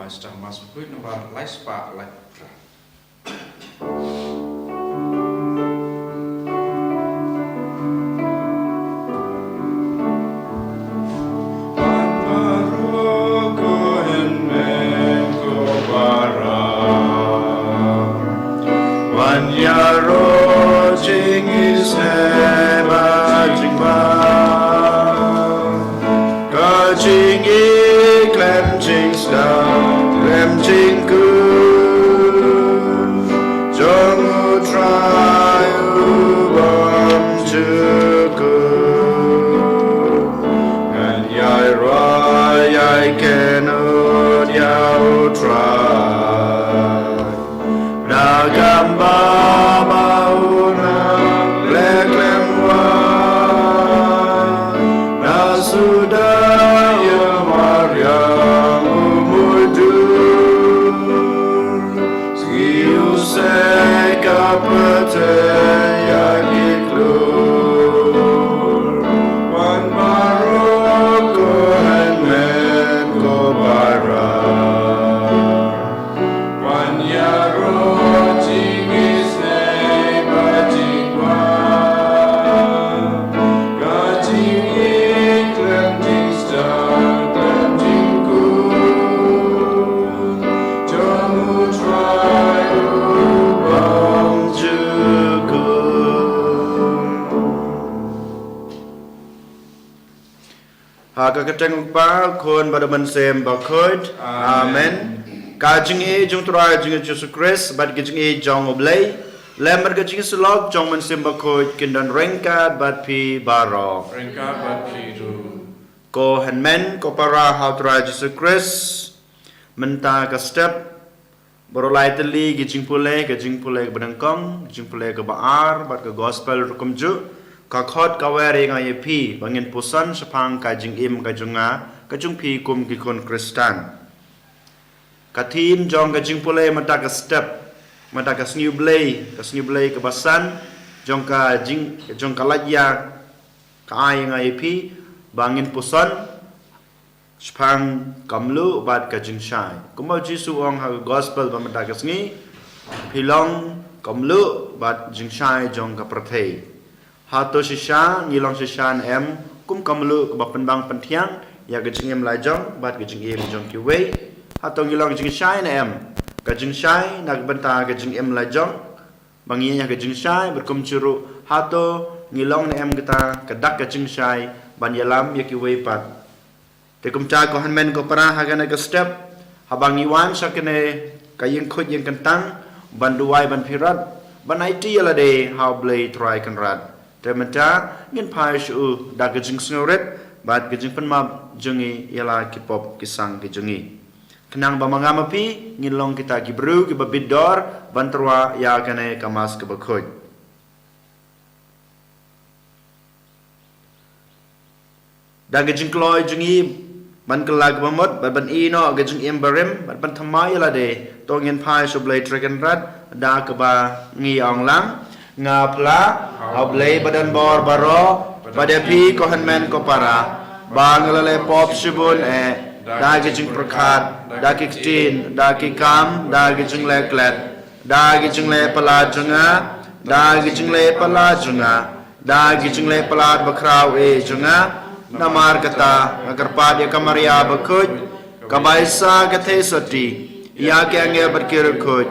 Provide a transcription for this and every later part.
estamos mas kuit no bar lai spa lai. Ketengok pa kon badaman sem bakod amen kajing e jung tra jing Jesus Christ bad kajing e jong oblay lemar kajing slog jong man sem bakod kindan rengka bad pi baro rengka bad pi ru ko hanmen ko para how tra Jesus Christ menta ka step borolai teli kajing pule badangkong kajing pule ka baar bad ka gospel rukumju Kakot kawere ngai pi bangin pusan sepang kajing im kajunga kajung pi kum kikon Kristan. Katim jong kajing pule mata ka step mata ka sniu blay kebasan jong ka lajya ka ai ngai pi bangin pusan sepang kamlu bat kajing shai. Kumau Jisu ong ha gospel ba mata ka sngi pilong kamlu bat jing shai jong ka prathei. Hato shisha ngilong shisha em kum kamlu ke bapendang pentiang ya gejing em lajong bat gejing em jong ki wei hato ngilong gejing shai na em gejing shai nak benta gejing em lajong banginya gejing shai berkum curu hato ngilong na em kita kedak gejing shai ban yalam ya ki wei pat te kum cha ko hanmen ko para hagana ke step habang iwan sakene kayeng khut yang kentang ban duai ban pirat ban IT ala de how blay try kan rat Temata ngin pai shu da gejing snoret bat gejing penmap jengi ialah kipop kisang kejengi kenang bamangama pi ngin long kita gibru ki babidor banterwa ya kane kamas ke bakoj da gejing kloy jengi ban kelag bamot ban ino gejing embarim ban thamai la de to ngin pai shu blay treken rat da ke ba ngi ong lang ngapla ablay badan bor baro pada pi ko hanmen ko para banglale pop shibun da gijing prakhat da kiktin da kikam da gijing leklet da gijing le pala junga da gijing le pala junga da gijing le pala bakraw e junga namar kata agar pad ya kamaria bakuj kabaisa kathe sati ya ke ange berkir kuj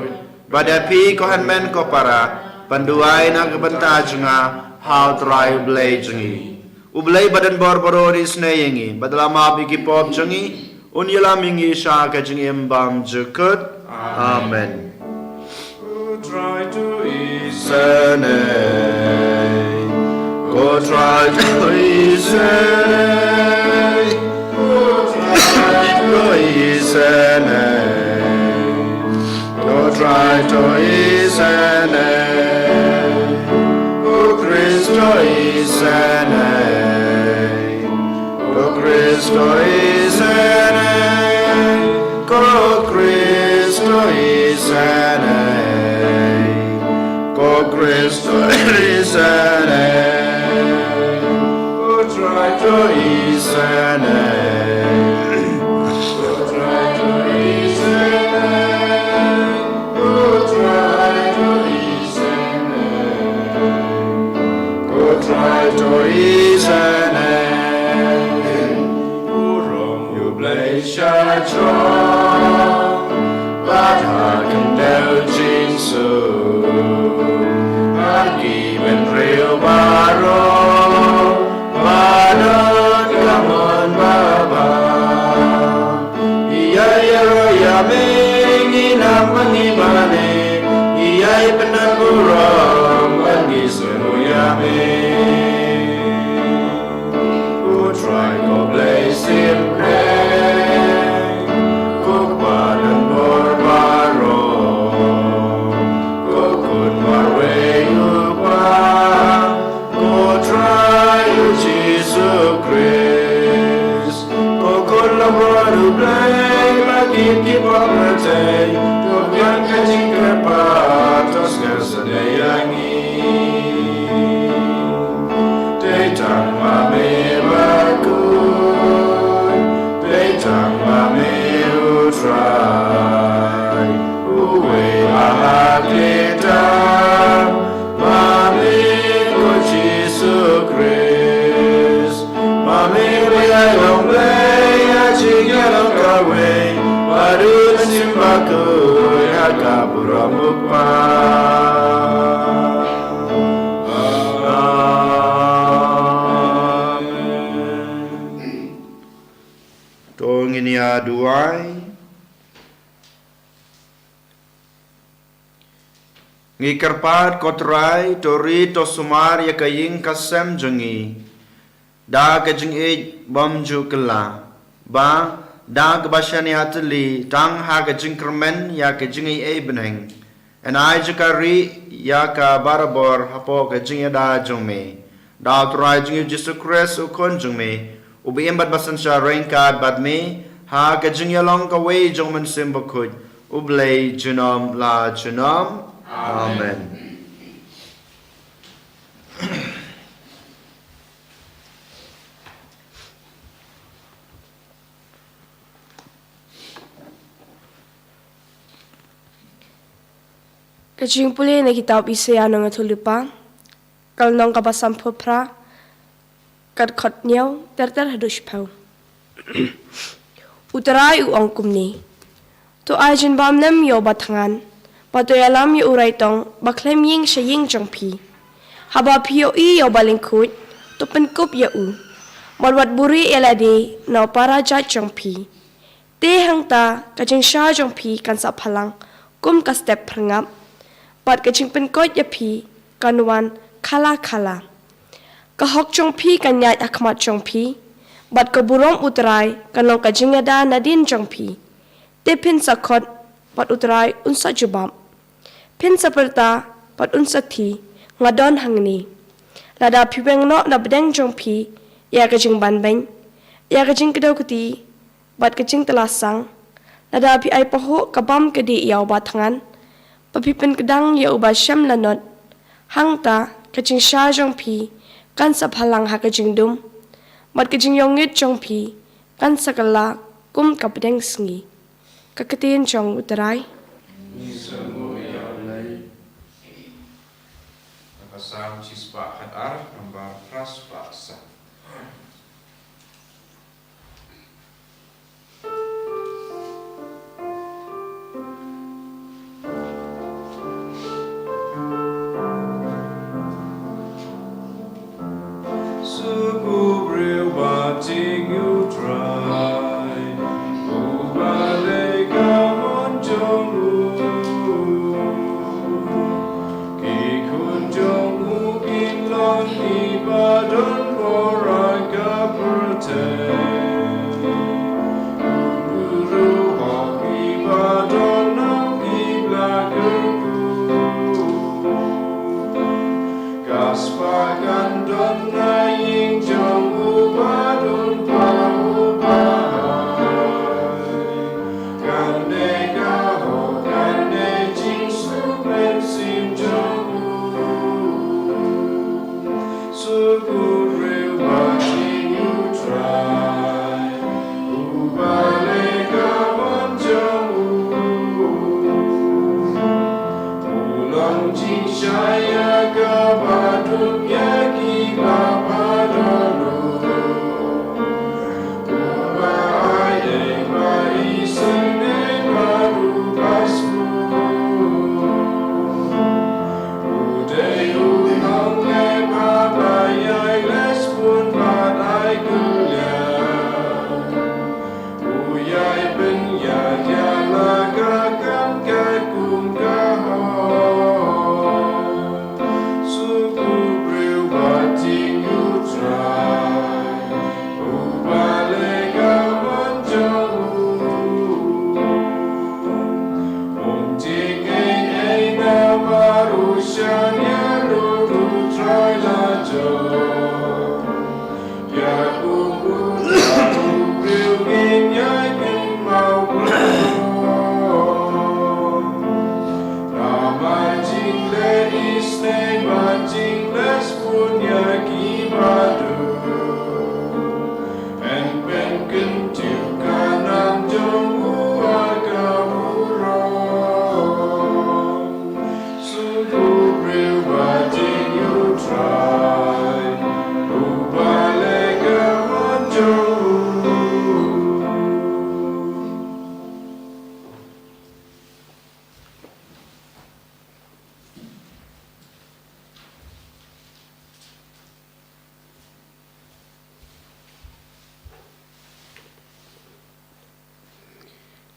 pada pi ko hanmen ko para Panduai na kebenta junga how try blay jungi ublay badan bor isneyengi badalama bigi pop jungi unyala mingi sha ka jungi embam jukut amen try to isane go try to isane go isane go try to isane Cristo isene, o Cristo isene, o Cristo isene, o Cristo isene, o Cristo isene, o Cristo isene. mangimane iyai penangurang bagi senuyame ku try ko play simple ku badan berbaro ku kun marwe yupa ku try you Jesus Christ ku kun laboru play bagi kipa percay ku yang kajing kepat tos kesedayangi Tang mame bakun, tang mame utrai, uwe ahakita, mame ko Jesus Christ, mame wei long lei aching yalong kawe, badut simbaku yakapura mukpa. Ini aduai ngikerpat kotrai tori to sumar ya kaying kasem jengi da kajing bamju kela ba da kebashani atli tang ha kajing kermen ya kajing beneng and I jakari ya ka barabor hapo kajing da jongme da trai jing Jesus Christ ukon jongme ubi embat basan sya rengkat bad me ha kajing yalong ka wei jong man simbakut ublay junam la junam amen Kajing puli na kitab Isaya nang atulupa kalnong kabasam pupra kad khot niaw ter hadush pau Utarai uang kumni. To ajin bam nem yo batangan. Pato yalam yo urai tong baklem ying sya ying jong pi. Haba pio i yo balingkut. To penkup ya u. Marwat buri elade na para jat jong pi. Te hang ta kajing sya jong pi kan sa palang. Kum ka step perngap. Pat kajing penkot ya pi kanwan kala. Kahok jong pi kan nyat akmat jong pi. Bat keburong utrai kanong kajingada nadin jongpi. Te pin sakot pat utrai unsa jubam. Pin saperta pat unsa ti ngadon hangni. Lada piweng no na bedeng jongpi ya kajing banbeng. Ya kajing kedaw kuti bat kajing telasang. Lada pi ay paho kabam kedi yaw batangan. Papipin kedang ya ubah syam lanot. Hangta kajing sya jongpi kan saphalang ha kajing dum. Mat kajing yongit jong pi kan sakala kum kapdeng sengi kaketin jong utarai ni semua yang lain nakasam cispa hadar gambar pras paksa Watching you try, ubale gamon jongu, kikun jongu kinlon ni badon boraga.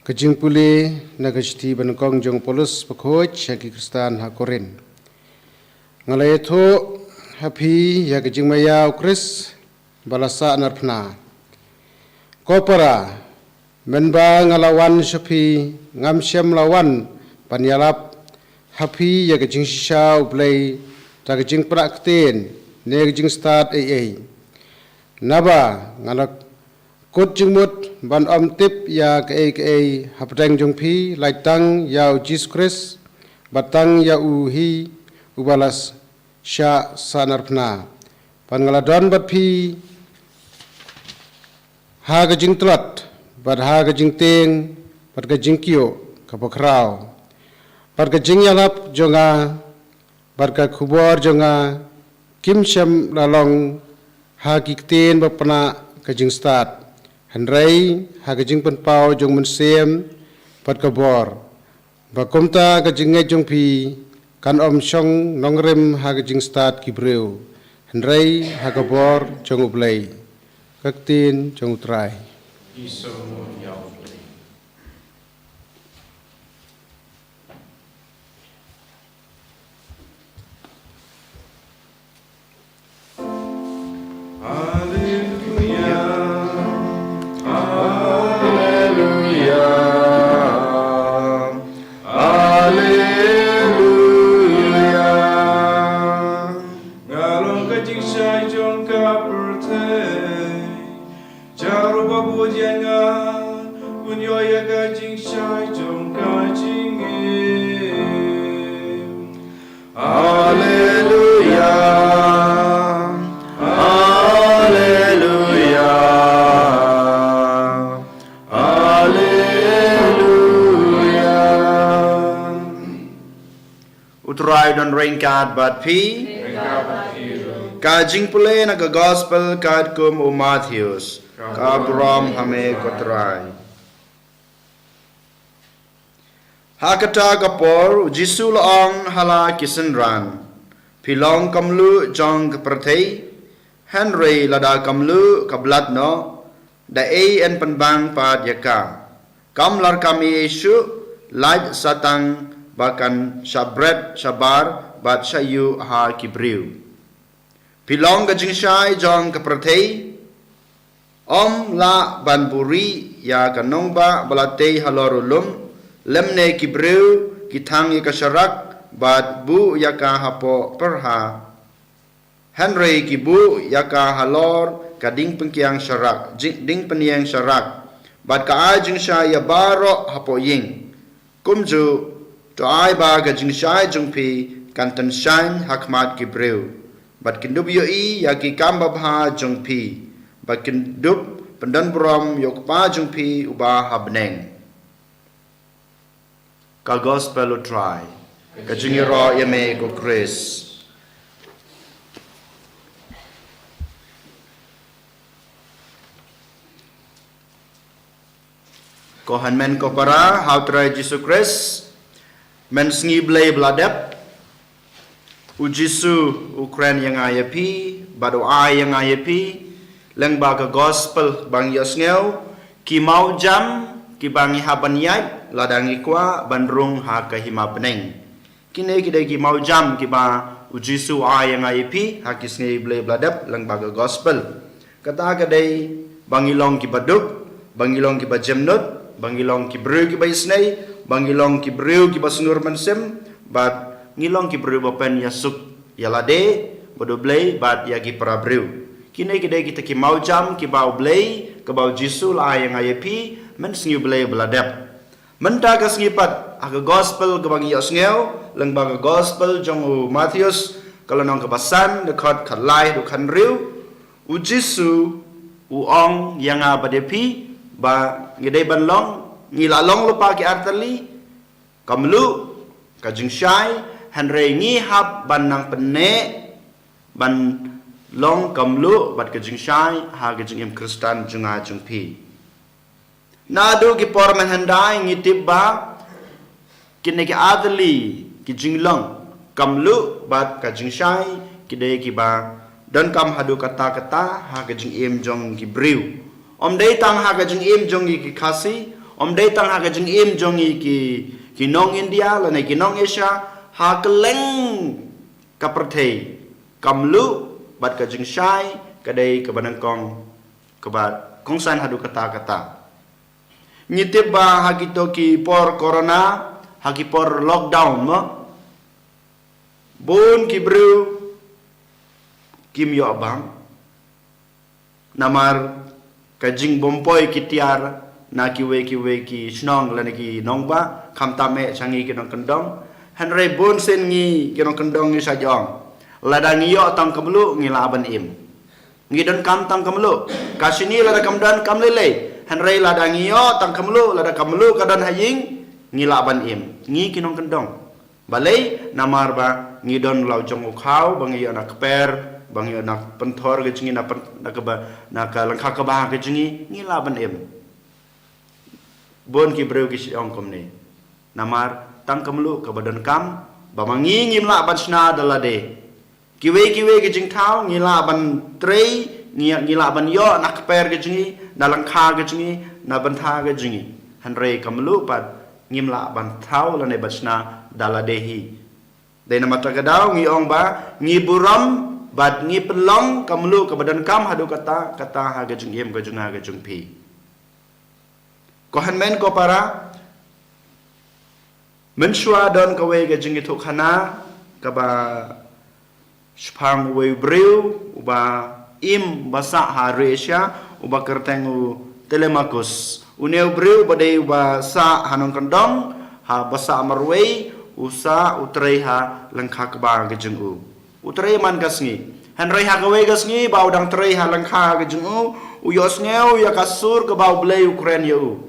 Kajing puli nagasti banukong jong Paulus pakhoj haki Kristan ha Korin. Ngalay tho happy ya kajing maya Kris balasa narpna. Kopara menba ngalawan shapi ngam syam lawan panyalap happy ya kajing shisha uplay ta kajing prakten ne kajing start AA. Naba ngalak Kut jengmut ban om tip ya ke hapdeng jong pi laitang ya Jesus Christ batang ya uhi ubalas sya sanarpna pan ngaladon bat pi ha gajing tlat bat ha gajing teng bat gajing kio kapokraw bat gajing yalap jonga bat ka khubor jonga kim syam lalong ha kikten bapna gajing start Handrai hagajing penpau jong mensem pat kabor bakomta gajing jong pi kan om syong nongrem hagajing start kibreu handrai hagabor jong ublay kaktin jong utrai Utrai don ringkat bat pi kajing pule na ka gospel kad kum o Matthews ka Brom hame kotrai hakata kapor Jisu laong hala kisenran pilong kamlu jong kapertei Henry lada kamlu kablat no da en penbang pad yaka kamlar kami Yesu laj satang bahkan syabret syabar bat syayu ha kibriu pilong gajing syai jong kapertei om la banburi ya kanong ba balatei halorulum lemne kibriu kitang ikasyarak bat bu yaka hapo perha Henry kibu yaka halor kading pengkiang syarak ding peniang syarak bat ka ajing syai baro hapo ying kumju to ai ba gajing syai jung pi kantan syain hakmat kibreu bat kindub yo i ya ki kamba bha jung pi bat kindub pendan brom yok pa jung pi uba habneng ka gospel try gajing ro yame ko Chris ko hanmen ko para how try Jesus Christ men sngi blay bladep ujisu Ukraine yang ayapi badu ay yang ayapi leng baga gospel bang yasngeu ki mau jam ki bangi haban yai ladangi kwa bandrung ha kahima peneng kine kide ki mau jam ki ba ujisu ay yang ayapi ha ki sngi blay bladep leng baga gospel kata kadai bangilong ki baduk bangilong ki bajemnut bangilong ki bru ki baisnei bangilong ki breu ki basunur mansem bat ngilong ki breu bapen yasuk yalade bodo blay bat yagi parabriu. Kini kita ki mau jam ki bau blay ke bau Jisu la yang ayepi men sengiu blay beladap. Menta ka sengipat aga gospel ke bagi yosngeu leng baga gospel jong Matius kalau nong kebasan dekat kalai du kan riu u Jisu u ong yang abadepi ba ngidai ban long ngila long lupa ki artali kamlu kajing syai hanrei ngi hab ban nang pene ban long kamlu bat kajing syai ha kajing im Kristan junga jung pi nadu ki porman handai ngi tibba kine ki adli ki jinglong kamlu bat kajing syai kidai ki ba dan kam hadu kata-kata ha kajing im jong ki briu om dei tang ha kajing im jong ki kasi om dei tang ha kajing im jong ki nong India lane ki nong Asia ha keleng kapertei kamlu bat kajing syai kadai ke banangkong kebat kongsan hadu kata-kata nyitip ba hakito ki por corona haki por lockdown mo bun ki bru kim yo abang namar kajing bompoi ki tiar na ki we ki snong lane ki nongba kham tame changi ki nong kendong hanrei bun sen ngi ki nong kendong ni sajong ladang yo tang kemlu ngi laban im ngi don kam tang kemlu kasini lada kam dan kam lele hanrei ladang yo tang kemlu lada kemlu kadan haying ngi laban im ngi ki nong kendong balai namar ba ngi don lau jong ukau bangi anak per bangi anak pentor ke jingi na ka langka ka ba ke jingi ngi laban im bon ki breu ki siong kom ni namar tang kemlu ka badan kam ba mangi ngim la ban sna dalade kiwe ke jing thau ngi laban trei ngi laban yo nak per ke jingi na langka ke jingi na ban tha ke jingi hanrei kemlu pat ngim la ban thau la ne basna daladehi dena mata gadau ngi ong ba ngi buram bat ngi pelong kamlu ke badan kam hadu kata ha ga jung yem ga jung ha ga jung pi ko han men ko para men shwa don ka we ga jung itu khana ka ba spang we breu uba im basa ha resha uba kertengu telemakus uneu breu badai uba sa hanong kandong ha basa marwei usa utrei ha lengkha kba gejungu utrei man gasngi hanrei ha gawe gasngi bau dang trei ha lengkha gejungu uyos ngeu ya kasur ke bau blei ukren yu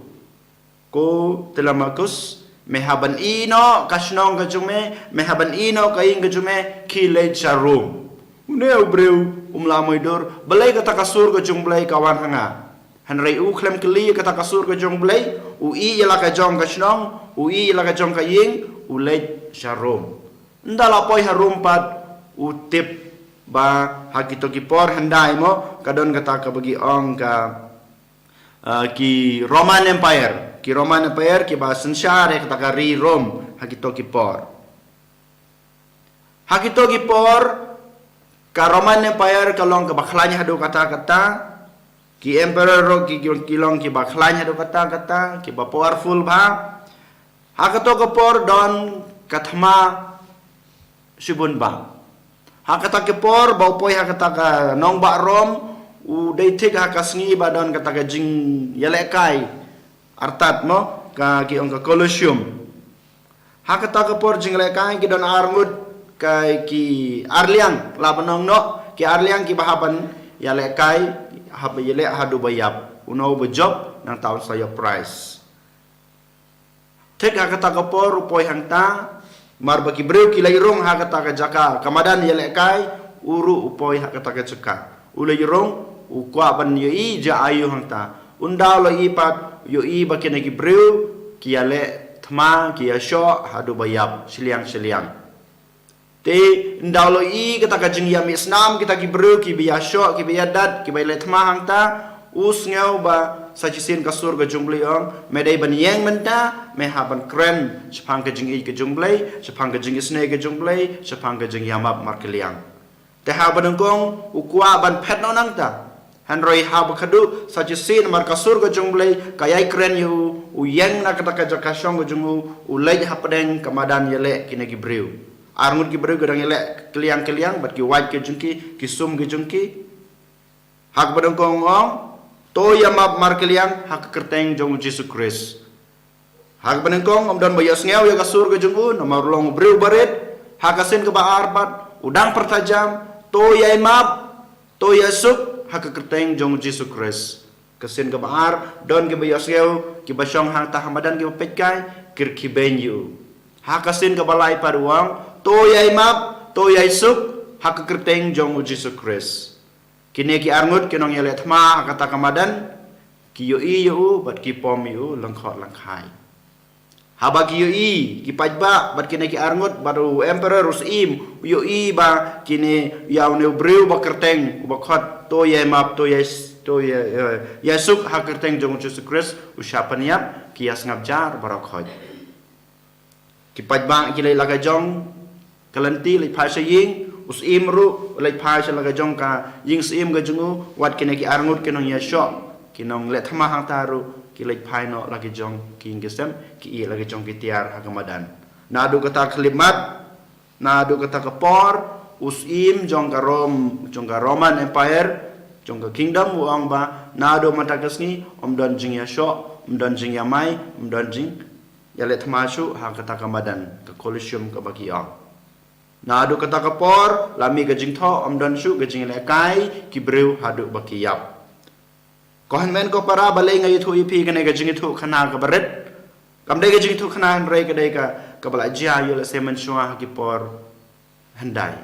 ko telamakus mehaban ino kasnong gejume mehaban ino kaing gejume kile charum uneu breu umlamoidor blei kata kasur gejung blei kawan hanga hanrei u klem kli kata kasur gejung blei u i yala ka jong kasnong u i yala ka jong kaing ulej sharom ndala poi harum pat utip ba hakito ki por handai mo kadon kata ka bagi ong ka ki Roman Empire ki ba sensyare kata ka ri Rom hakito ki por ka Roman Empire kalong ka bakhlanya hadu kata-kata ki emperor ro ki kilong ki bakhlanya hadu kata-kata ki ba powerful ba hakato kepor don kathma subun ba hakata kepor bau poi hakata ka nong ba rom u dei thik hakasngi ba don kata ka jing yalekai artat mo ka ki ong ka colosseum hakata kepor jing lekai ki don armud kai ki arliang labanong no ki arliang ki bahaban yalekai hab yale hadu bayap uno bejob nang taun saya price tek hakata kapor upoi hangta mar baki breu ki lairong hakata ka jaka kamadan yelekai uru upoi hakata ka jaka ulairong ukwa ban yoi ja ayu hangta undau lo ipat yoi baki nagi breu ki yale thma ki yasho hadu bayap siliang te ndau lo i kata ka jing yam islam kita ki breu ki biyasho ki biyadat ki baile thma hangta us ngau ba sajisin kasur ke jungbliong medai ban yang menta mehaban kren sepang ke jingi ke jungblai sepang ke jingi sne ke jungblai sepang ke jingi yamap markeliang te ha banungkong ukwa ban pet nonang ta hanroi ha bakadu sajisin mar kasur ke jungblai kayai kren yu uyeng na kata ka jakasyong ke jungu ulai ha pedeng kamadan yele kinegi breu arngut ki breu gadang elek keliang bat ki white ke jungki ki sum ke jungki hak badang kong to ya map mar keliang hak kerteng jong Jesus Christ hak badang kong dan bayas ngeu ya kasur ke jungku nomor long breu baret hak asen ke baar bat udang pertajam to ya map to ya suk hak kerteng jong Jesus Christ kesen ke baar don ke bayas ngeu ki basyong hang tahamadan ki pekkai kir ki benyu hak asen ke balai paruang to ya map to ya suk hak kerteng jong Jesus Christ kini ki arngut kinong yale thma kata kamadan ki yo i yo bat ki pom yo langkhot langkhai haba ki yo i ki pajba bat kini ki arngut baru emperor rusim yo i ba kini yaw ne breu ba kerteng ba khot to ye map to ye suk ha kerteng jong Jesus Christ usapan yap ki as ngabjar barakhot ki pajba ki le laga jong kalanti le phasa ying us imru lai phai sala ga jong ka ying sim ga jungu wat kene ki arngut kinong ya sho kinong le thama hang taru ki lai phai no lagi jong ki ngesem ki i lagi jong ki tiar agamadan nadu kata klimat nadu kata kapor us im jong ka Roman Empire jong ka kingdom uang ba nadu mata kasni don jing ya sho don jing ya mai don jing ya le thama shu ha kata kamadan ka Colosseum ka baki nadu kata kapor lami gajing tho don shu gajing lekai ki breu hadu bakiyap kohan men ko para balai ngai thu ipi kane gajing thu khana ka baret kam dai gajing thu khana rei ka dai ka bala jia yo la semen shwa ki por handai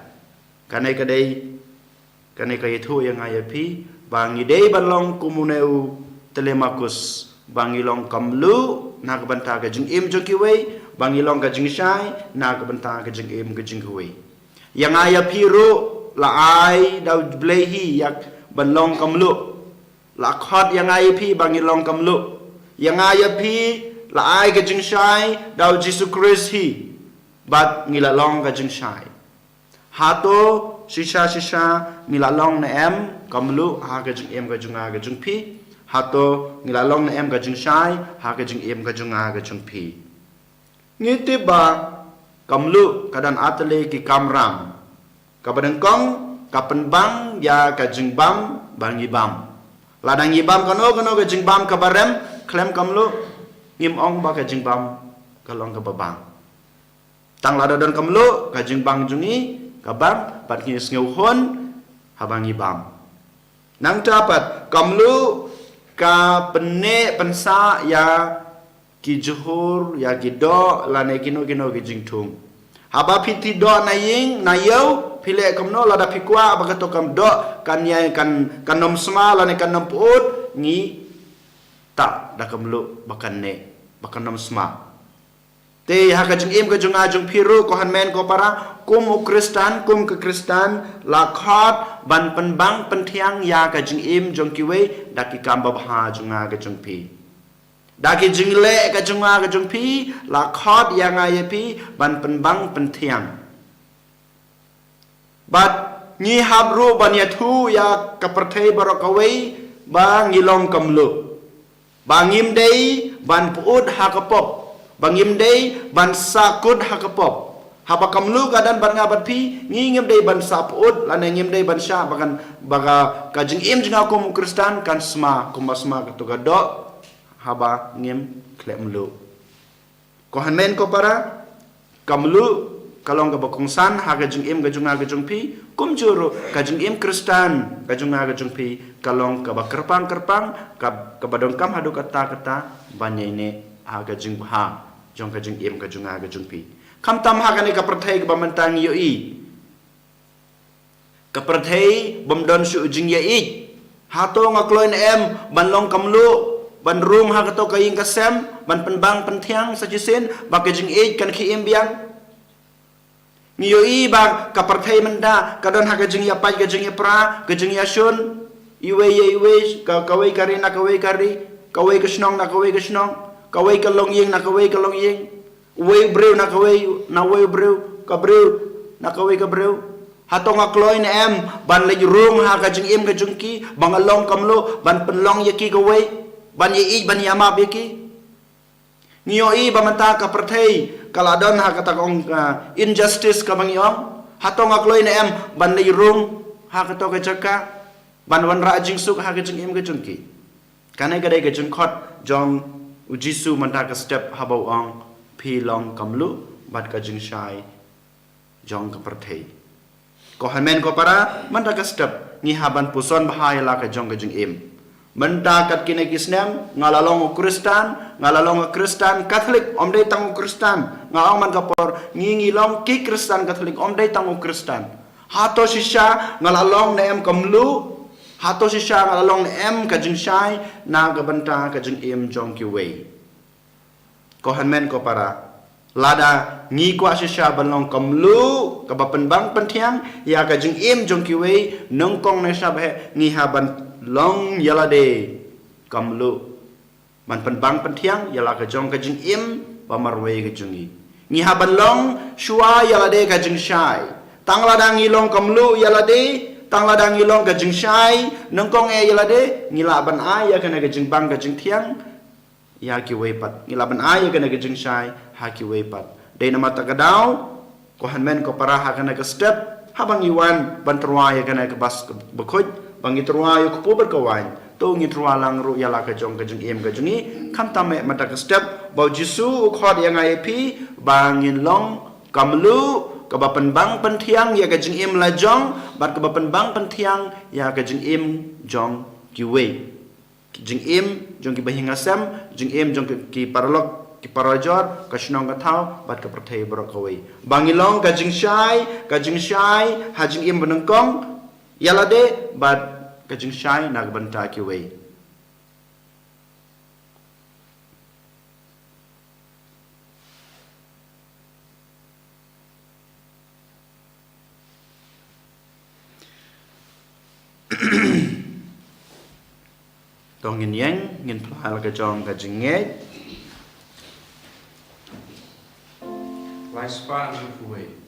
kane ka thu yang ai pi bangi dei balong kumuneu telemakus bangi long kamlu na ka banta gajing im jo ki wei bangi long ka jing shai na ka banta ka jing em ka jing hui yang aya piru la ai dau blehi yak ban long kamlu la khot yang ai pi bangi long kamlu yang aya pi la ai ka jing shai dau Jesus Christ hi bat ngila long ka jing shai hato shisha ngila long na em kamlu ha ka jing em ka jing pi hato ngila long na em ka jing shai ha ka jing em ka jing pi ngiti ba kamlu kadan atale ki kamram kabadang kong kapen bang ya ka jingbam bang yibam ladang yibam kano ka jingbam kabarem klem kamlu ngim ong ba ka jingbam kalong ka babang tang ladadon kamlu ka jingbang jungi kabang pat ki sneu hon habang yibam nang dapat kamlu ka penne pensa ya ki juhur ya ki do lane kino ki jingtung haba piti do na ying na yau pile kamno lada pikwa bagato kam do kan ya kan nom sma lane kan nom put ngi ta da kamlu bakan ne bakan nom sma te ha ka jing im ka junga jung piru ko han men ko para kum Kristan kum ke Kristan la khat ban pen bang pen thiang ya ka jing im jong ki we da ki kam ba ha junga ka jung pi daki jingle ka junga ka jung pi la khot yang ai pi ban pen bang pen thiang bat ni habru ban ya thu ya ka perthei barokawei ba ngilong kamlu bangim dei ban puut ha ka pop bangim dei ban sakut ha ka pop haba kamlu kadan ban ngabat pi ngim dei ban saput lan ngim dei ban sha bagan baga ka jing im jinga kum Kristan kan sma kumasma ka to do haba ngim klemlu ko hanmen ko para kamlu kalong ka bakungsan ha ga jing im ga junga ga jung pi kum juru ka jing im Kristan ga junga ga jung pi kalong ka bakerpang ka badong kam hadu kata banyene ha ga jing ha jong ka jing im ga junga ga jung pi kam tam ha ga ne ka perthai ka bamantang yo i ka perthai bomdon su jing ya i ha to ngakloin em banlong kamlu ban room ha kato kaying kasem ban penbang penthiang sa jisen ba kajing age kan ki imbiang ngiyo i ba kaparthai manda kadon ha kajing ya pai kajing ya pra kajing ya shun iwe ka kawai kari na kawai kasnong na kawai kasnong kawai kalong ying na kawai kalong ying we brew na kawai na we brew ka brew na kawai ka brew hatong akloy na em ban lay room ha kajing im kajing ki bangalong kamlo ban penlong yaki kawai ban ye ban yama beki ngiyo i bamanta ka perthei kaladon ha kata kong injustice ka bangiong hatong akloy na em ban lay room ha kato ka jaka ban wan ra jing suk ha ka jing em ka jung ki kanai ka dai ka jung khot jong ujisu man ta ka step habau ong phi long kamlu bat ka jing shai jong ka perthei ko hamen ko para man ta ka step ni haban puson bahaya la ka jong ka jing em mendakat kini kisnem ngalalong Kristen Katolik omdai tangu Kristen ngalang man kapor ngingilong ki Kristen Katolik omdai tangu Kristen hato sisha ngalalong na em kamlu hato sisha ngalalong na em kajing shai na gabanta kajing em jong kiwei kohan men ko para lada ngi kwa sisha balong kamlu kabapen bang pentiang ya kajing em jong kiwei nongkong na sabe ngi haban long yalade kamlu man penbang pentiang yala ka jong ka jing im pamarwe ka jungi ni haban long shua yalade ka jing shai tang ladang ilong kamlu yalade tang ladang ilong ka jing shai nongkong e yalade ngila ban a ya kana ka jing bang ka jing tiang ya ki wepat ngila ban a ya kana ka jing shai ha ki wepat de nama ta kadau ko hanmen ko para ha kana ka step habang iwan bantrwa ya kana ka bas bakhoj bangitruwa yo kupo berkawan to ngitruwa lang ru yala ka jong em ka jungi kam tame mata ka step bau jisu khod yang ip bangin long kamlu ka bapen bang pentiang ya ka em la jong bat ka bapen bang pentiang ya ka em jong kiwe em jong ki bahinga sam em jong ki paralok ki parajor ka shnong ka thau bat ka prathei bro ka we bangilong ka shai ha em benengkong yalade bat kajing shai nagbanta ki wei tong ngin yang ngin plal ka jong kajing nge lai spa nu kuwei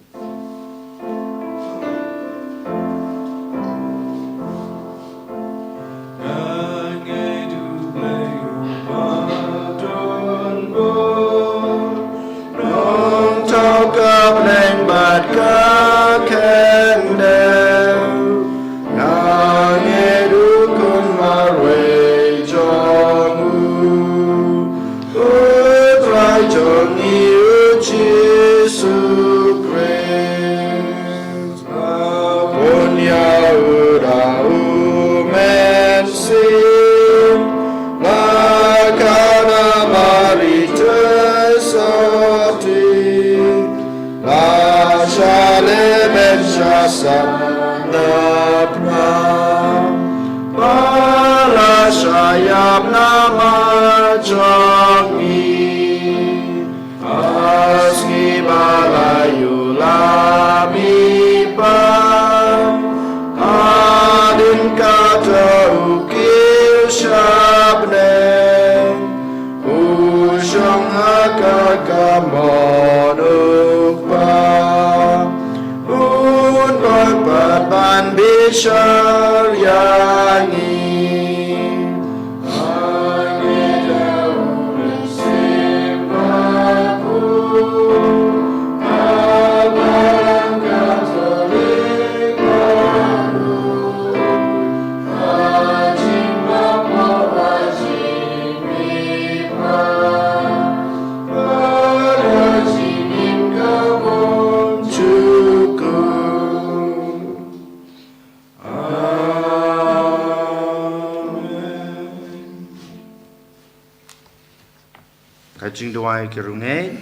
kajing duai ki rungai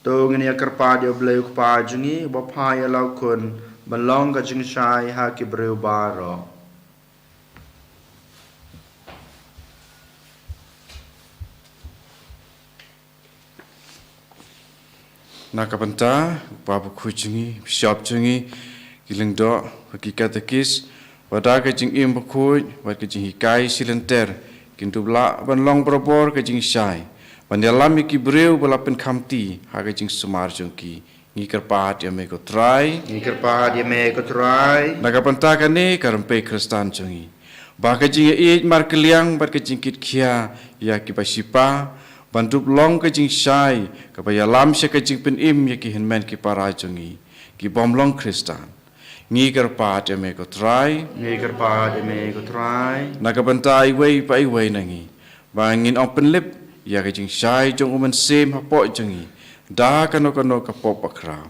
to ngini akarpa dia bleu pa jungi bapa ya lau kun balong kajing shai ha ki breu baro nakapanta babu kujingi bishop jungi giling do bagi katekis pada kajing im bakuj bagi kajing hikai silenter kintu bla ban long propor kajing shai Bandalam iki breu balapen kamti haga jing sumar jongki ngikar pahat ya me ko try nagapanta ne karampe kristan jongi baka jing e mar keliang bar ke jingkit khia ya ki pasipa bantup long ke jing syai ke baya lam sya ke jing pen im ya ki hinmen ki para jongi ki bom long Kristan ngi ker pa te me ko try Ngi kerpa de me ko try. na ka bantai wei pa i wei nangi bangin open lip ya ke jing syai jong uman sem ha po jongi da ka no ka pop akra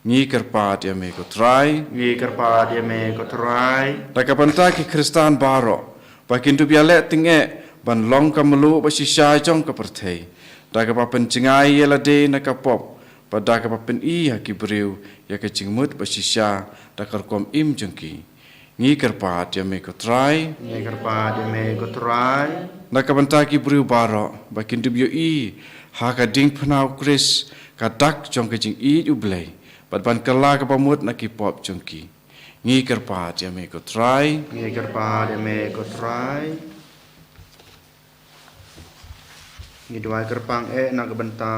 ngi ker pa te me ko try Ngi kerpa de me ko try. da ka bantai ki Kristan baro bakin tu biale tinge ban long ka melu ba si syai jong ka perthei da ka pa pen jingai ya la de na ka pop pada ka pa pen i ha ki breu ya ke jing mut ba si sya da kar kom im jengki ngi ker pa te me ko try Ngi kerpa de me ko try. na ka banta ki briu baro ba kin dubyo i ha ka ding phnau Chris ka dak jong ka jing i u blai bat ban kala ka pamut na ki pop jong ki ngi ker pa te me ko try Ngi kerpa de me ko try. Ngi dua kerpang na ka banta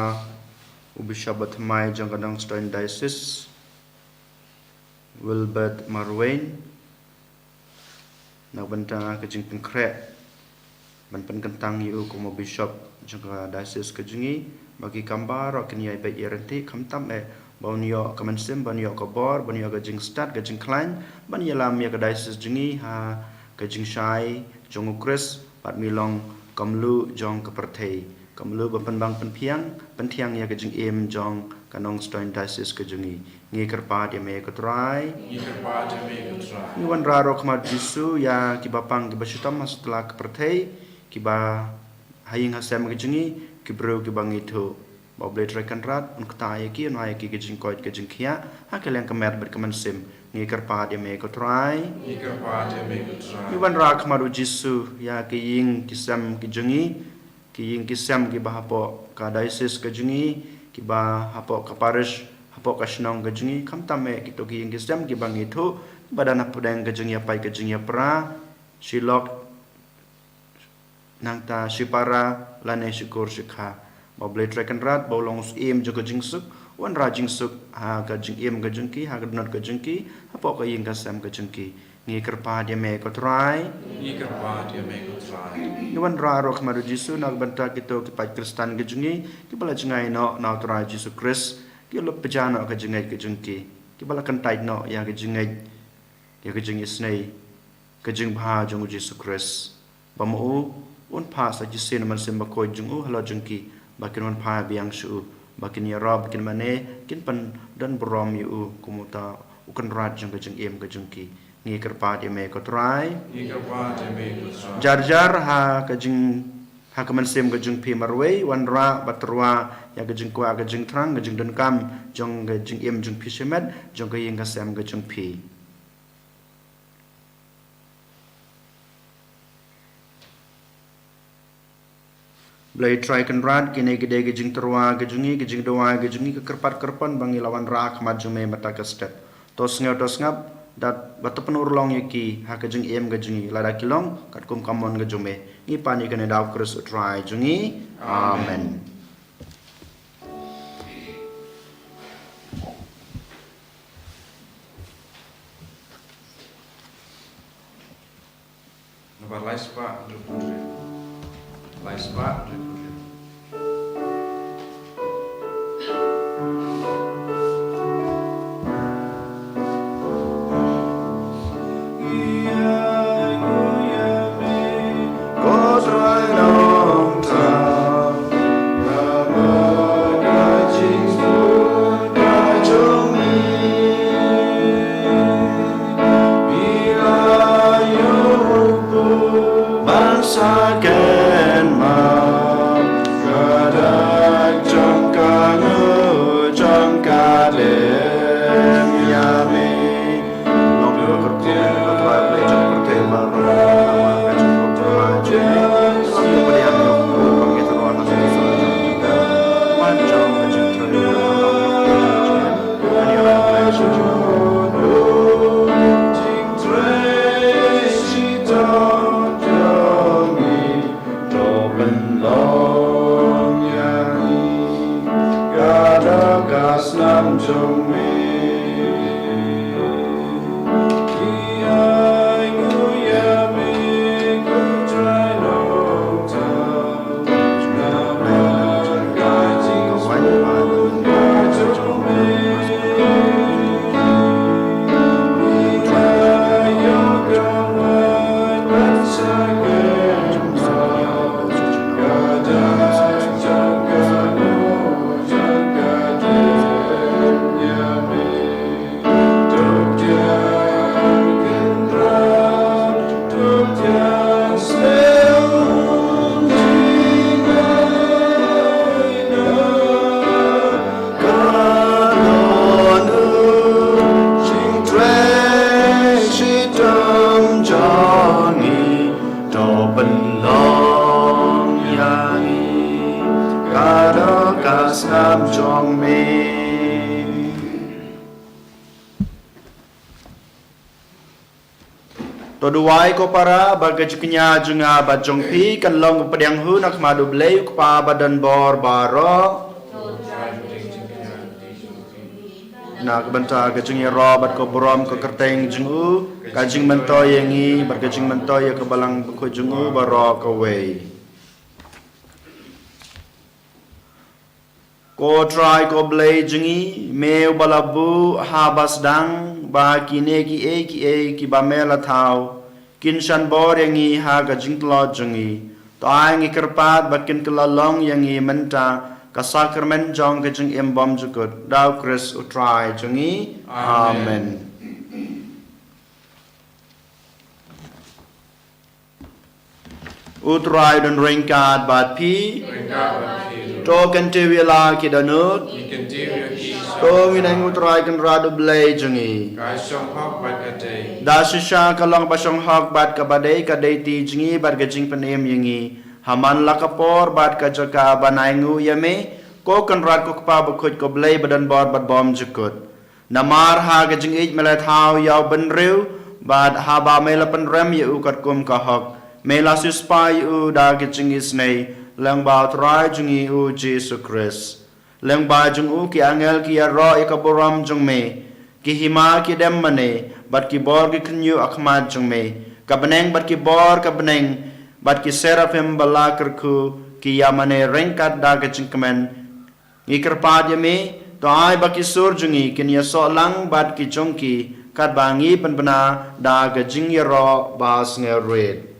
ubishabat mai jong kadang Stein Diocese Wilbert Marwain na banta ka jing pengkre ban pen kentang yu ko mo bishop jong ka diocese ka jingi bagi kambar ro kini ai bai yerenti kamtam bonyo kamansim bonyo ka bor bonyo ka jing start ka jing klein ban yalam ya ka diocese jingi ha ka jing shai jong ukres pat milong kamlu jong ka perthei kamlu ba pen bang pen thiang ya ka jing em jong kanong Stein Diocese ka jingi ngi kerpa dia me ka try ngi ker pa te me ko try ni wan raro kama jisu ya ki bapang ki basutam setelah ka perthei ki ba haying hasam ka jingi ki bro ki bangi thu ba ble trekan rat un kta ya ki na ya ki jing koit ka jing khia ha ka leng ka mer ber ka man sim ngi kerpa dia me ka try ngi ker pa te me ko try ni wan ra kama jisu ya ki ying ki sam ki jingi ki ying ki sam ki ba hapo ka diocese ka jingi ki ba hapo ka parish hapo ka shnong ka jingi kam tame ki to ki ying ki sam ki bangi thu badana pudang ka jingi pai ka jingi pra silok nangta sipara lane syukur syukha ba ble trekan rat ba long im jo ka jing suk wan ra jing suk ha ka jing im ka jingki ha ka donat ka jingki hapo ka ying ka sam ka jingki ngi kerpa dia me ko try ngi ker pa te me ko try Iwan raro kemadu Jisu nak banta kita kipat Kristan ke jungi ki bala jengai no na tra Jisu Kris ki lo pejana ke jengai ke jengki ki bala kantai no ya ke jengai ya ke jengi snei ke jeng bha jong Jisu Kris bamu un pa sa jisin man sim ba ko jung halo jengki bakin un pa biang su bakin ya rob kin mane kin pan dan brom yu kumuta ukan rat jeng ke jeng em ke jengki ngi kerpa dia me ko try ngi ker pa te me ko try jar ha kajing ha kaman sem kajing pi marwei wan ra batrwa ya kajing kwa kajing trang kajing dan kam jong kajing em jong pi shemet jong ka yeng ka sem kajing pi Blai try kan rat kine gede kajing terwa kajing doa kajing ke kerpat kerpan bangi lawan ra khamat jong me mata ka step tos ngap dat batapan urlong yaki ha ka jing em ga jingi lada kilong kat kum kamon ga jume ni pani kane daw kris try jungi amen no ba lais pa do pure lais pa do pure Toduai ko para bagajiknya junga bajong pi kan long pediang hu nak madu blei pa badan bor baro nak benta gajing ro bat ko brom ko kerteng jungu gajing mento yangi bergajing mento ya ke balang ko jungu baro ko wei ko try ko blei jungi meu balabu habas dang ba kine ki ba mela thau kin shan bor yangi ha gajing tlo jungi to ai ngi kerpat bakin kelalong yangi menta ka sakramen jong gajing embom jukut dau Chris utrai jungi amen utrai dan ringkat bat pi to kan tewila ki danut to minang utrai kan radu blei jungi da shisha kalong pasong hok bat ka badai ka dei ti jungi bat gajing penem yangi haman lakapor bat ka jaka banaingu yame ko kan rat ko pa bukhut ko blei badan bor bat bom jukut namar ha gajing ij melat hau yaw ben riu bat ha ba mela pen rem yu kat kum ka hok mela suspa yu da gajing isnei lang ba trai jungi u Jesus Christ lang ba jung u ki angel ki ro ikaboram jung me ki hima ki dem mane bat ki bor ki knyu akhmat jung me ka beneng bat ki bor ka beneng bat ki seraphim balakar ku ki yamane rengkat da gajing kemen ngikar pad yame to ai ba ki sur jungi kin ya so lang bat ki jongki kat bangi penbena da gajing ro bas nge red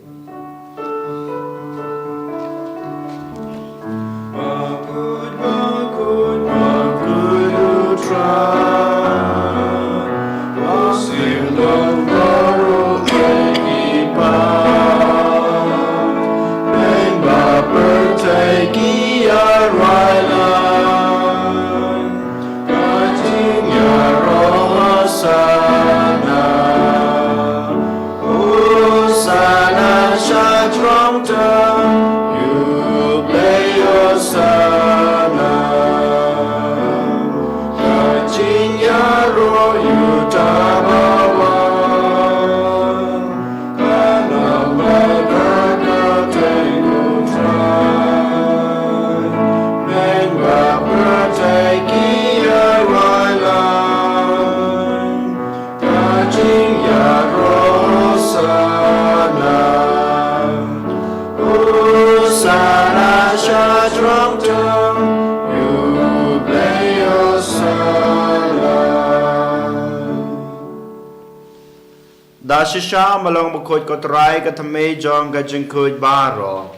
Dashisha malong bukhut ko try ka thame jong gajing kuj baro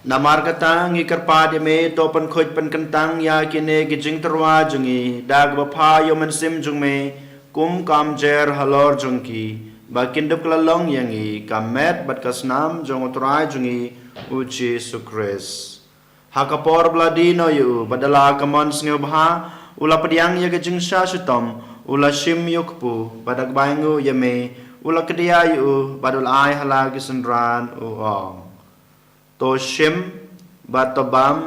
namar katang ngikar pad me to pan kuj pan kantang ya kine gijing terwa jungi dag bapha yo man sim jung me kum kam jer halor jungki bakin dup lalong yangi kamet bat kasnam jong try jungi uchi sukres hakapor bladino yu badala kamon sngebha ula padiang ya gajing sha sutom ula shim yukpu badak baingu yame ula kedia yu badul ai halagi sendran ong to shim batobam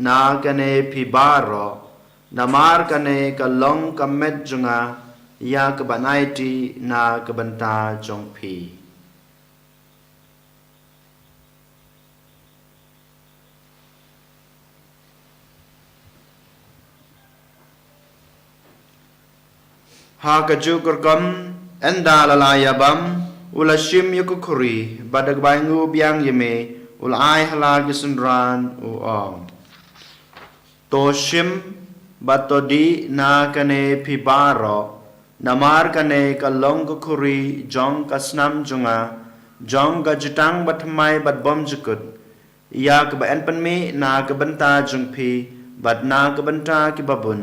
na kane pibaro namar kane kalong kamet junga ya kebanaiti na kebenta jongpi ha kajukur kam enda lalaya bam ula shim yukukuri badag baingu biang yeme ula ai halagi sendran ong to shim batodi na kane pibaro namar kane kalong kukuri jong kasnam junga jong gajitang batmai bat bom jukut ya kebaen penmi na kebenta jungpi bat na kebenta kibabun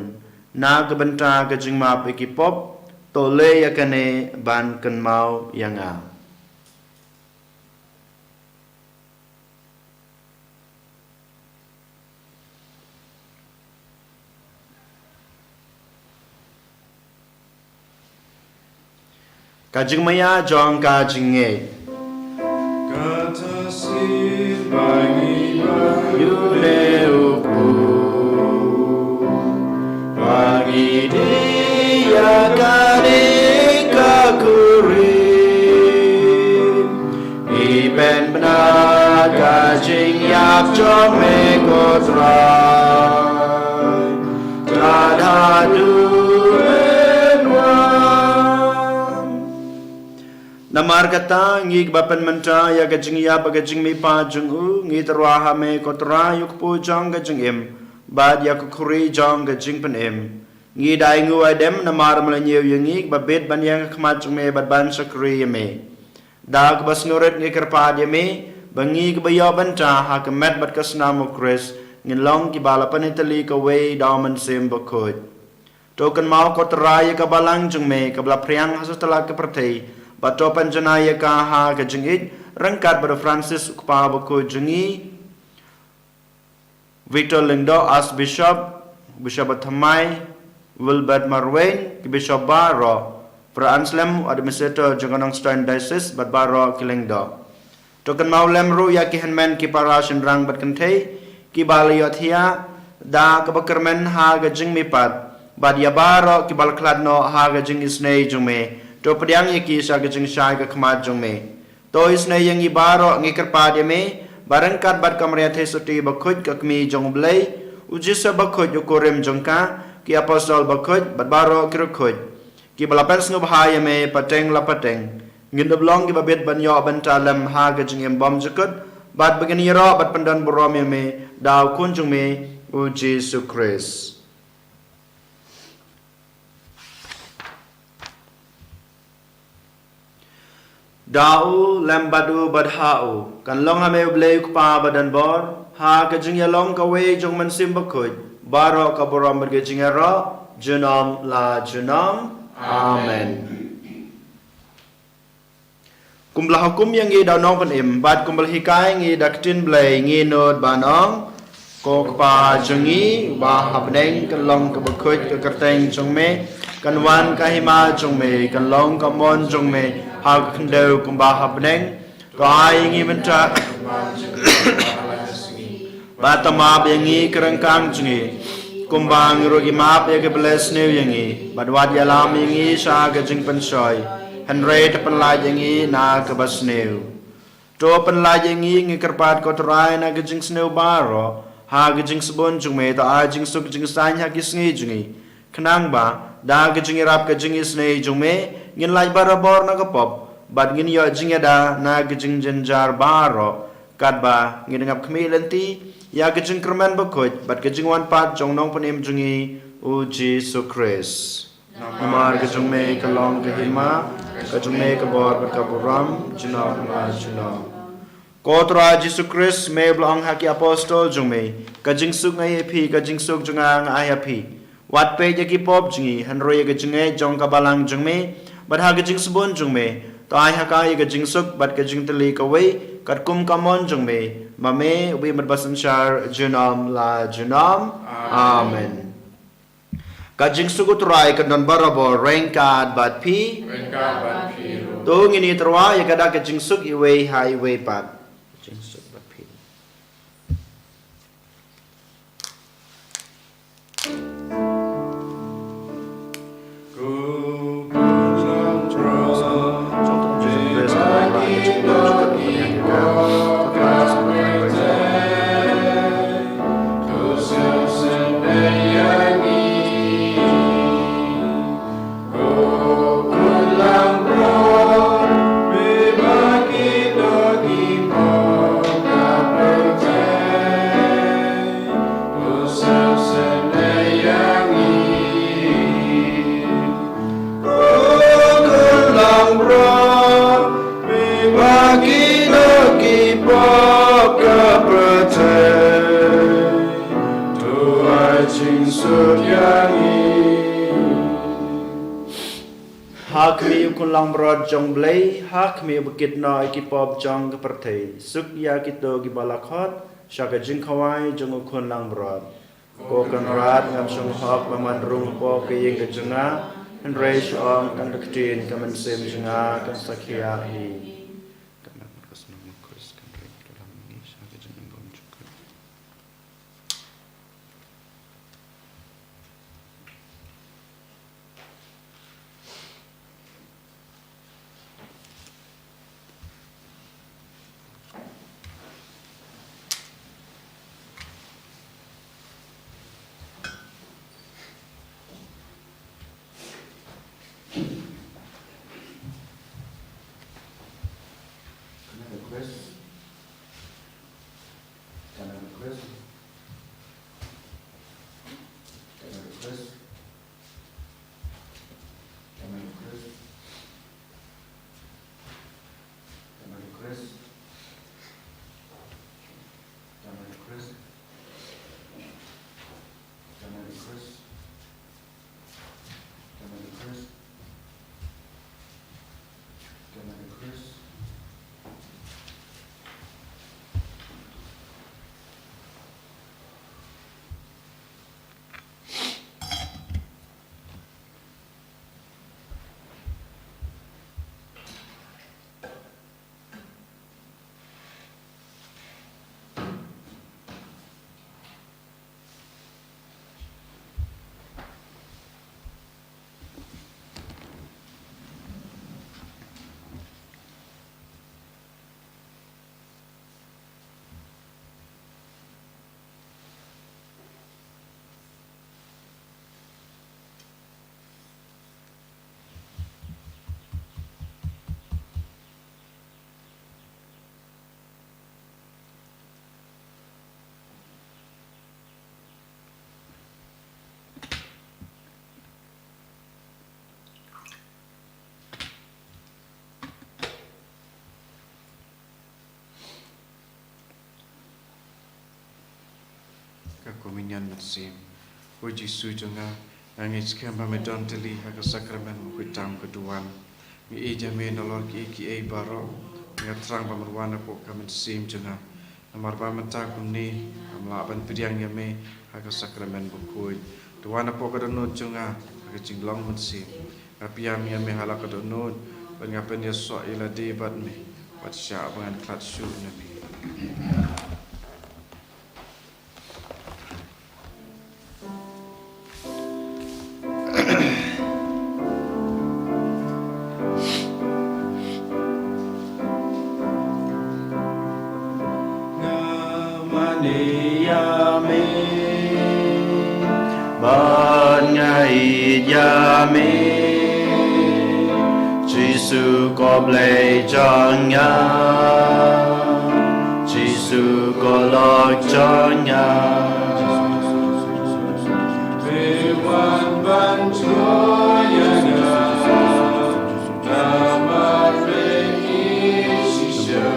na kebenta kejing map ikipop tole yakane ban kan mau yanga kajing maya jong kajing nge kata si bagi yule upu bagi dia kane kakuri cho mê có trai cha đa du bên hoàng namar kata ngi bapan menta ya gajing ya bagajing mi pa jung u ngi terwa ha me ko tra yuk pu jong gajing em bad ya ko khuri jong gajing pen em ngi dai ngu adem namar mala nyew yengi ba bet ban yang khmat jung me bad ban sakri me dag bas nuret ngi kerpa de me bangi ke bayo banta ha ke met bat kasna mo kris ngin long ki bala panitali ka we daman sem bakot token mau ko tra ya ka balang jung me ka bla priang hasutala ke pertei bato panjanaya ka ha ka jingit rangkat pada Francis ukpa bako jungi Victor Lindo as Bishop Thamai Wilbert Marwain ki Bishop Baro para Anselm administrator Janganong Stein Diocese bat Baro Kilingdo token maulem ru ya ki henmen ki para sendrang bat kentei ki balayothia da ka bakermen ha ga jing mipat bat ya Baro ki balkladno ha ga jing isnei jume to pediang iki sa gajing syai ka khmat jong me to isne yang i baro ngi kerpa de me barangkat bat kamria the suti bakhut ka kmi jong blai ujisa bakhut ukorem jongka ki apostol bakhut bat baro kirkhut ki balapens ngo bahaya me pateng la pateng ngin doblong ki babet banyo bantalam ha gajing em bom jakut bat begini ro bat pandan borom me daw kun jong me u Jesus Christ Dau lembadu badhau kan long hame blei pa badan bor ha ka jing long ka we jong man sim bakut baro ka borom berge jing ro junam la junam amen kumbla hukum yang ngi daw nong pan im bat kumbla hikai ngi daktin blei ngi nod banong ko pa jungi ba habdeng kan long ka bakut ka kerteng jong me kan wan ka hima jong me kan long ka mon jong me ha kendo kumba habneng ko ai ngi menta batama bengi kerangkang jungi kumbang rogi map ya ke bless new yangi badwat ya lam yangi sa ga jing pensoi henry te penla yangi na ke bas new to penla yangi ngi kerpat ko trai na ga jing snew baro ha ga jing sebon jung me ta a jing suk jing san ha ki sngi jungi khnang ba da ga jing rap ga jing snei jung me ngin lai barabor na ka pop bad ngin yo jing da na ga jing jenjar baro kat ba ngin ngap khmi lenti ya ga jing kerman bakut bad ga jing wan pat jong nong panim jungi u Jesus Christ namar ga jung me ka long ga hima ga jung me ka bor ka buram jina ma jina kotra Jesus Christ me blong ha ki apostol jung me ka jing suk ngai phi ka jing suk jung ang ai phi wat pe ki pop jungi hanroi ga jing e jong ka balang jung me bad ha ga jing subon jung me tai ha ka ga jing suk bad ga jing tali ka wei kat kum kamon jung me ma me ubi mat basan shar junam la junam amen ka jing suk utrai ka non barabo rengkat bad pi to ngini terwa ya kada ka jing suk i wei hai wei pat jing suk bad pi hak mi ukun lang brod jong blei hak mi bukit no ikipop jong kepertei suk ya kito gibalakot syaka jing kawai jong ukun lang brod ko kan rat ngam sung hok maman rung po kiyeng kejenga and reish om kan dektin kamen sem jenga kan sakia hi ka kominyan sim o Jisu jonga angin sekian pamedon teli haka sakramen kuitam keduan mi eja me nolor ki e baro ngatrang pamerwana po kamen sim jonga amar pamenta kumni amla ban priang yame haka sakramen bukui tuana po kadonut jonga haka jinglong men sim apiam yame halaka donut ban ngapen ya so ila debat me wat sya bangan klat syu nabi ban ngày gia mê Giêsu có lệ cho nhà Giêsu có lo cho nhà về quan ban chúa nhà nama Indonesia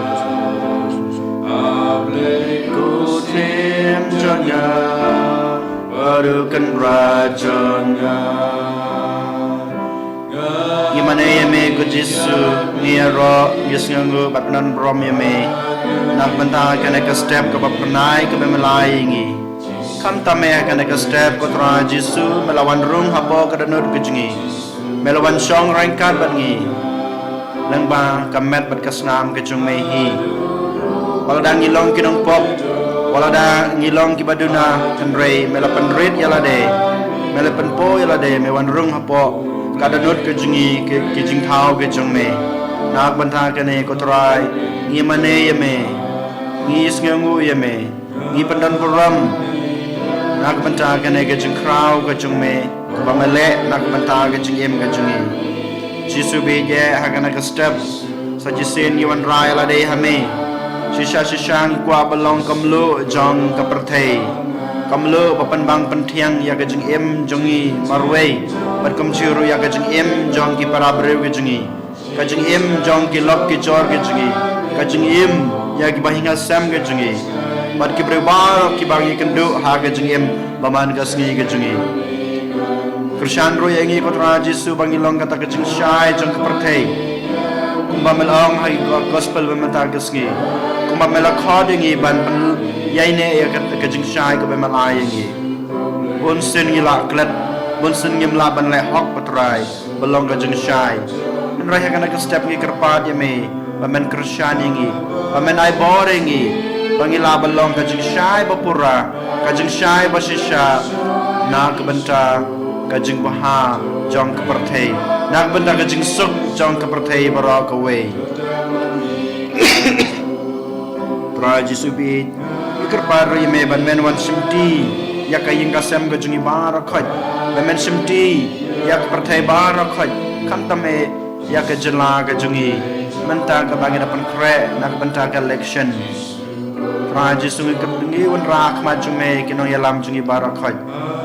ablek ku thêm cho nhà barukan rajanya Gimana ya me ku Jisu niaro yesngangu batnan brom ya me nak benta kana ka step ka papnai ka bemelai ngi kam tame kana ka step ko tra Jisu melawan rung hapo ka danut kejngi melawan song rangkat bat ngi langba kamet bat kasnam ke chung me hi wala ngilong kinong pop wala da ngilong ki baduna kanrei melapan red yala de melapan po yala de mewan rung hapo kadanut ke jingi ke jing thau ke chung me nak bantha ke ne ko trai ngi mane ye me ngi sngangu ye me ngi pandan puram nak bantha ke ne ke jing krau ke chung me ko ba mele nak bantha ke jing em ke jungi Jisu be je hagana ke step sa jisen yuan rai la de hame shisha kwa balong kamlu jong ka perthei kamlu papan bang penthiang ya ka jing em jongi marwei pat kam chiru ya ka jing em jong ki parabre ke jingi ka jing em jong ki lok ki chor ke jingi ka jing em ya ki bahinga sam ke jingi pat ki brebar ki bagi kendu ha ka jing em baman ka sngi ke jingi Krishan ro yangi ko tra Jisu bangilong kata ka jing shai jong ka perthei kumbamelong hai gospel bemata ka sngi kumba mela khadingi ban yaine ya ka jing shai ko bemalai ngi bun sin ngi la klet bun sin ngi la ban le hok patrai belong ka jing shai en ra kana ka step ngi kerpat ya me bamen krishan ngi bamen ai boring ngi bangila belong ka jing shai bapura ka jing shai basisha na ka benta ka jing baha jong ka perthei nak benta ka jing suk jong ka perthei barak away Raji subit ikar paru yeme ban men wan simti ya kaying kasem ga jungi bara khoj ban men simti ya perthai bara khoj kam tame ya ka jela ga jungi menta ka bangina pan kre nak benta ka election Raji sungi kedungi wan rak ma jume kino yalam jungi bara khoj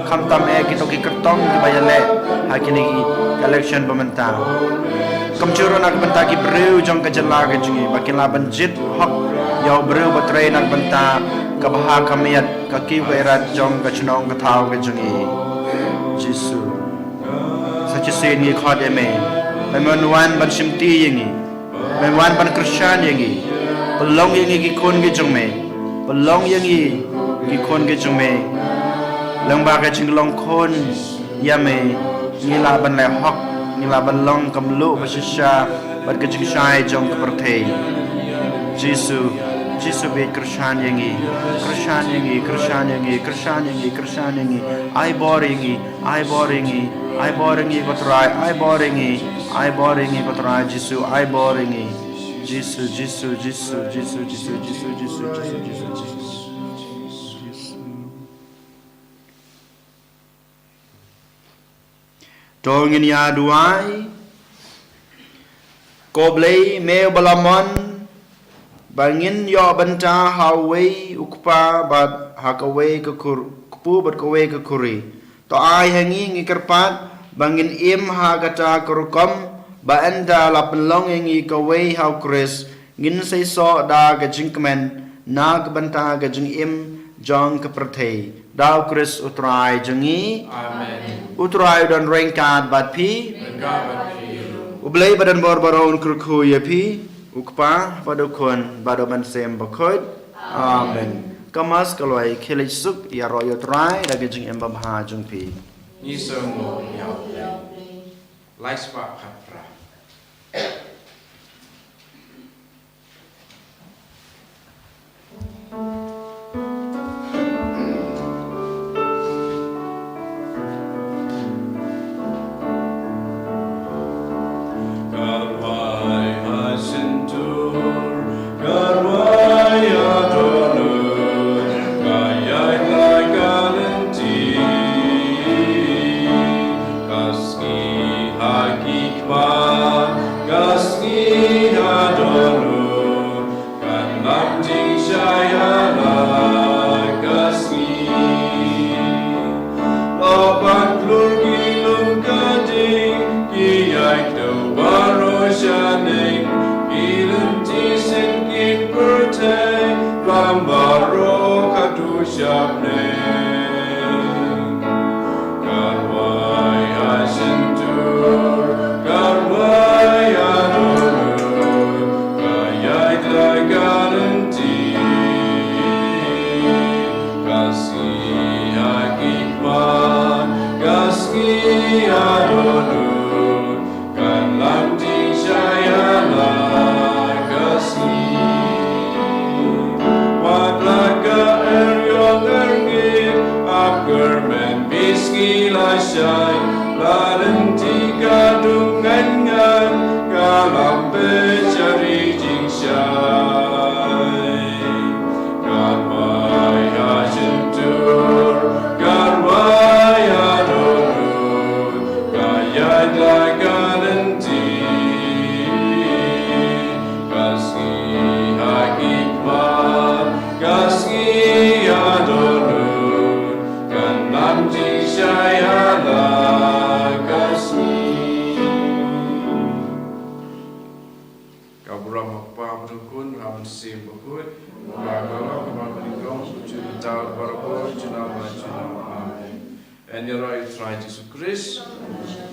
kam tame kito ki kertong ki bayale hakini election bamenta kam churo nak benta ki breu jong ka jela ga jungi bakila banjit hok Yau beriu batrai nak benta kabaha kamiat kaki berat jong kacunong katau ke jungi Jisu sachi sen ngi khod eme memenuan ban simti yengi memenuan ban krisyan yengi pelong yengi ki kon ke jong me pelong yengi ki kon ke jong me lang ba ka jinglong kon yame ngila ban le hok ngila ban long kamlu basisha bat ke jing shai jong ka perthei Jisu be krishan yengi ai boringi ko try Jisu ai boringi Jisu Tongin ya duai Koblei me balamon bangin yo benta hawe ukpa bat hakawe ke kupu bat kawe ke kuri to ai hangi ngikerpat bangin im ha kata kurukom ba enda la pelong ngi kawe hau kris ngin sei so da ga jingkmen na ga benta ga jing im jong ke perthei dau Chris utrai jengi Amen. utrai dan rengkat bat pi ublei badan bor-boron kurku ya pi ukpa pada kon pada mansem bakot amen kamas kaloi khilai suk ya royo trai lagi jing em bha jung pi Ni semua miao. Lai spa kapra. And your right, try Jesus Christ.